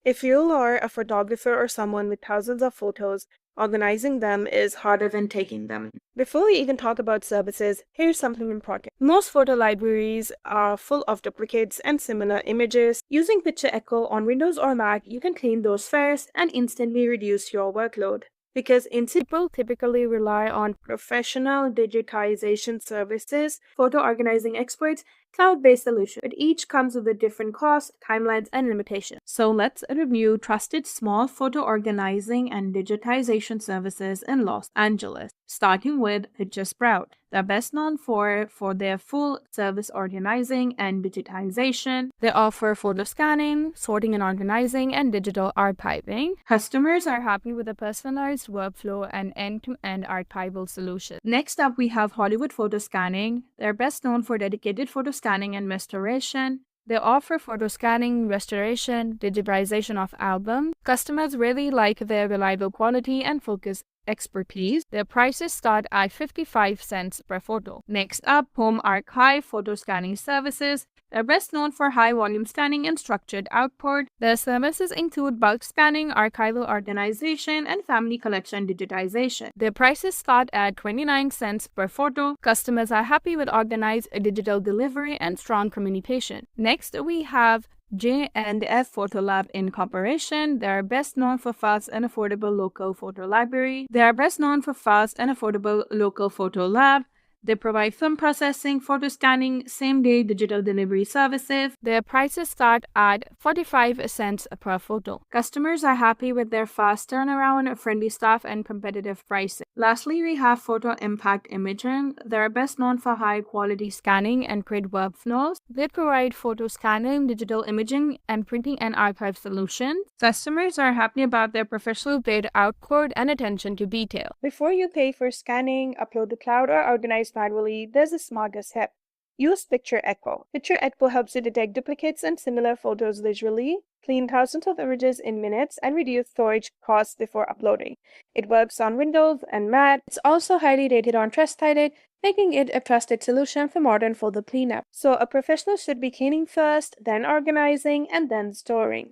If you are a photographer or someone with thousands of photos, organizing them is harder than taking them. Before we even talk about services, here's something important. Most photo libraries are full of duplicates and similar images. Using Picture Echo on Windows or Mac, you can clean those first and instantly reduce your workload. Because people typically rely on professional digitization services, photo organizing experts, cloud-based solutions, but each comes with a different cost, timelines, and limitations. So let's review trusted small photo organizing and digitization services in Los Angeles, starting with Picture Sprout. They're best known for their full service organizing and digitization. They offer photo scanning, sorting and organizing, and digital archiving. Customers are happy with a personalized workflow and end-to-end archival solution. Next up, we have Hollywood Photo Scanning. They're best known for dedicated photo scanning and restoration. They offer photo scanning, restoration, digitization of albums. Customers really like their reliable quality and focus expertise. Their prices start at 55 cents per photo. Next up, Home Archive Photo Scanning Services. They're best known for high volume scanning and structured output. Their services include bulk scanning, archival organization, and family collection digitization. Their prices start at 29 cents per photo. Customers are happy with organized digital delivery and strong communication. Next, we have J&F Photo Lab Incorporation. They are best known for fast and affordable local photo library. They are best known for fast and affordable local photo lab. They provide film processing, photo scanning, same-day digital delivery services. Their prices start at 45 cents per photo. Customers are happy with their fast turnaround, friendly staff, and competitive pricing. Lastly, we have Photo Impact Imaging. They are best known for high-quality scanning and print workflows. They provide photo scanning, digital imaging, and printing and archive solutions. Customers are happy about their professional-grade output and attention to detail. Before you pay for scanning, upload to cloud, or organize manually, there's a smarter step. Use Picture Echo. Picture Echo helps you detect duplicates and similar photos visually, clean thousands of images in minutes, and reduce storage costs before uploading. It works on Windows and Mac. It's also highly rated on Trustpilot, making it a trusted solution for modern photo cleanup. So a professional should be cleaning first, then organizing, and then storing.